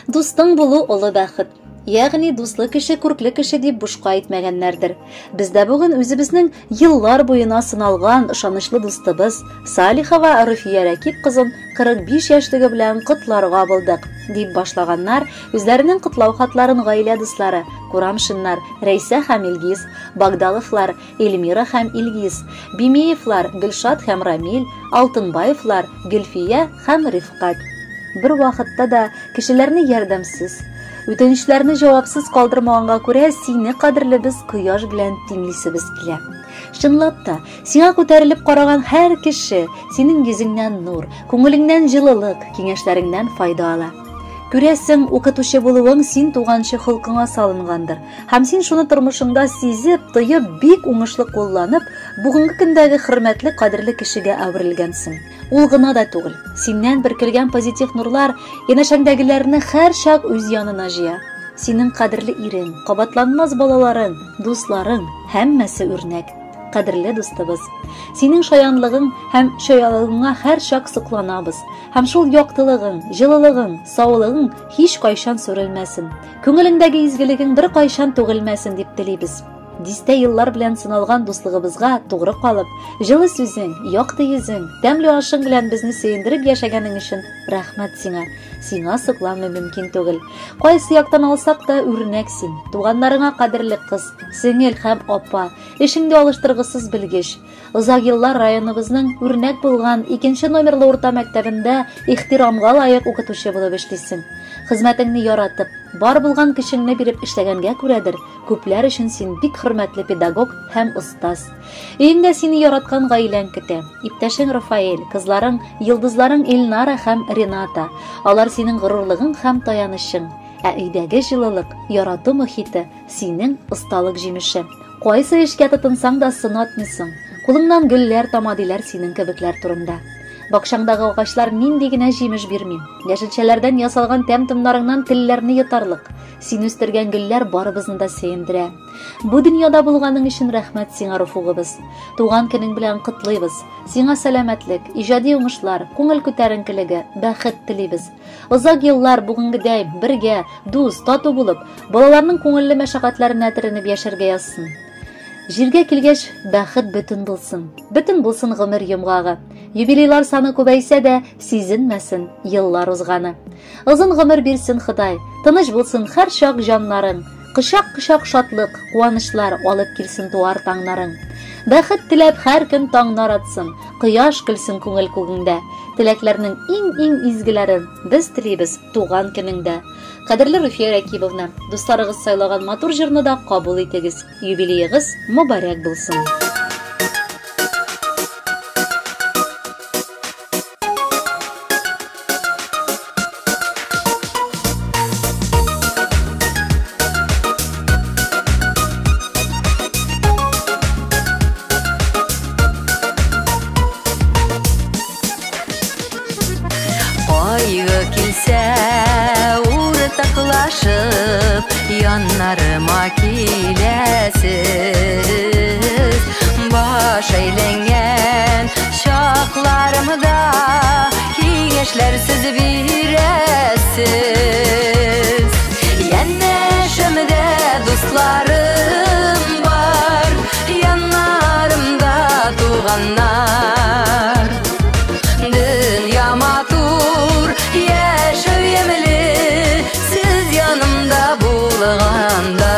Дустың булу олы бәхет. Ягъни дуслы кеше күркле кеше дип бушка әйтмәгәннәрдер. Бездә бүген үзебезнең еллар буена сыналган ышанычлы дустыбыз Салихова Руфия Рәкип кызын 45 яшьлеге белән котларга булдык, дип башлаганнар үзләренең котлау хатларын гаилә дуслары Курамшиннар, Рәйсә һәм Илгиз, Багдаловлар, Эльмира һәм Илгиз, Бимеевлар, Гөлшат һәм Рамил, Алтынбаевлар, Гөлфия һәм Рифкат. Бер вакытта да кешеләрне ярдәмсез, үтенечләрне җавапсыз калдырмаганга күрә сине кадерлебез кояш белән тиңлисебез килә. Чынлап та, сиңа күтәрелеп караган һәр кеше синең йөзеңнән нур, күңелеңнән җылылык, киңәшләреңнән файда ала. Күрәсең, укытучы булуың син туганчы холкыңа салынгандыр. Һәм син шуны тормышыңда сизеп, тоеп, бик уңышлы кулланып, бүгенге көндәге хөрмәтле, кадерле кешегә әверелгәнсең. Ул гына да түгел. Синнән беркелгән позитив нурлар янәшәңдәгеләрне һәр чак үз янына җыя. Синең кадерле ирең, кабатланмас балаларың, дусларың, һәммәсе үрнәк. Кадерле дустыбыз, синең шаянлыгың һәм шаялыгыңа һәр чак сокланабыз. Һәм шул яктылыгың, җылылыгың, саулыгың һич кайчан сүрелмәсен. Күңелеңдәге изгелегең бер кайчан түгелмәсен дип телибез. Дистә еллар белән сыналган дуслыгыбызга тугры калып, җылы сүзең, якты йөзең, тәмле ашың белән безне сөендереп яшәгәнең өчен рәхмәт сиңа. Сиңа сокланмый мөмкин түгел. Кайсы яктан алсак та үрнәксин. Туганнарыңа кадерле кыз, сеңел һәм апа, эшеңдә алыштыргысыз белгеч. Озак еллар районыбызның үрнәк булган 2 номерлы урта мәктәбендә ихтирамга лаек укытучы булып эшлисең. Хезмәтеңне яратып, бар булган кешеңне биреп эшләгәнгә күрәдер, күпләр өчен син бик хөрмәтле педагог һәм остаз. Өеңдә сине яраткан гаиләң көтә. Иптәшең Рафаэль, кызларың, йолдызларың Эльнара һәм Рената. Алар синең горурлыгың һәм таянычың. Ә өйдәге җылылык, ярату мөхите синең осталык җимеше. Кайсы эшкә тотынсаң да сынатмыйсың. Кулыңнан гөлләр тама диләр синең кебекләр турында. Бакчаңдагы агачлар нинди генә җимеш бирми. Яшелчәләрдән ясалган тәм-томнарыңнан телләрне йотарлык. Син үстергән гөлләр барыбызны да сөендерә. Бу дөньяда булганың өчен рәхмәт сиңа, Руфугыбыз. Туган көнең белән котлыйбыз. Сиңа сәламәтлек, иҗади уңышлар, күңел күтәренкелеге, бәхет телибез. Озак еллар бүгенгедәй бергә, дус, тату булып, балаларның күңелле мәшәкатьләренә төренеп яшәргә язсын. Җиргә килгәч, бәхет бөтен булсын гомер йомгагы. Юбилейлар саны күбәйсә дә, сизенмәсен еллар узганы. Озын гомер бирсен Ходай, тыныч булсын һәр чак җаннарың. Кышак-кышак шатлык, куанычлар алып килсен туар таңнарың. Бәхет теләп һәр көн таңнар атсын, кояш көлсен күңел күгеңдә. Теләкләрнең иң изгеләрен без телибез туган көнеңдә. Кадерле Руфия Рәкибовна, дусларыгыз сайлаган матур җырны да кабул итегез. Юбилеегыз мөбарәк булсын. Yanlarıma kilesiz baş eyləngen şaklarımda kigeçlersiz biresiz. Yenneşimde dostlarım var, yanlarımda tuğanlar. Dünya matur yaşav yemeli, siz yanımda bulğanda.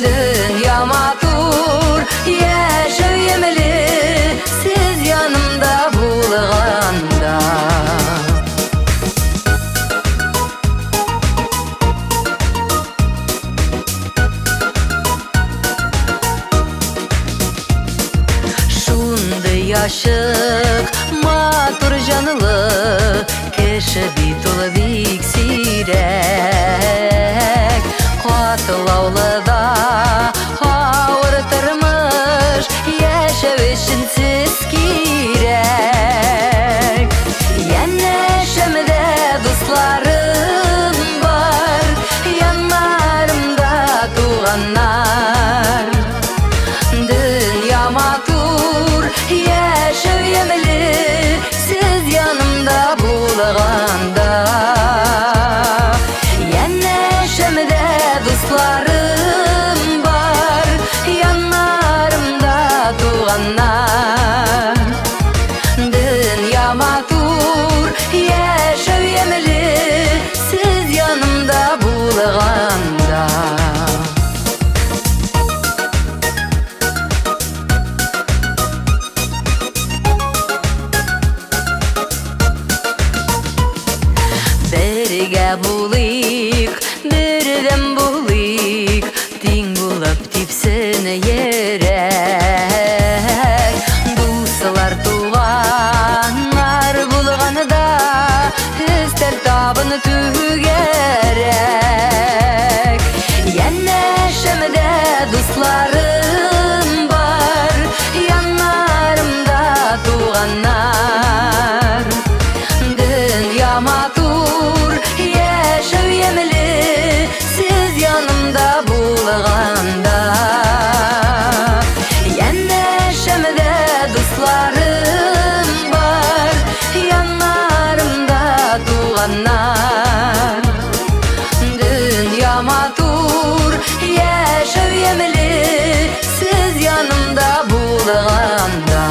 Dünya matur yaşav yemeli, siz yanımda bulğanda. Şunday yaşık matur canlı kişi bit ol bik sirek. Katılawlıda ağırtırmış yaşav için siz kirek. Yenneşimde dostlarım var, yanlarımda tuğanlar. Dünya matur yaşav yemeli, siz yanımda bulğanda. tügerek. Yanneşimde dostlarım var, yanlarımda tuğanlar. Dünya matur, yaşav yemli, siz yanımda bulğanda. Yanneşimde dostlarım var, yanlarımda tuğanlar. Dünya matur, yaşav yemli, siz yanımda bulğanda.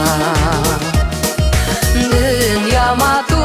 Dünya matur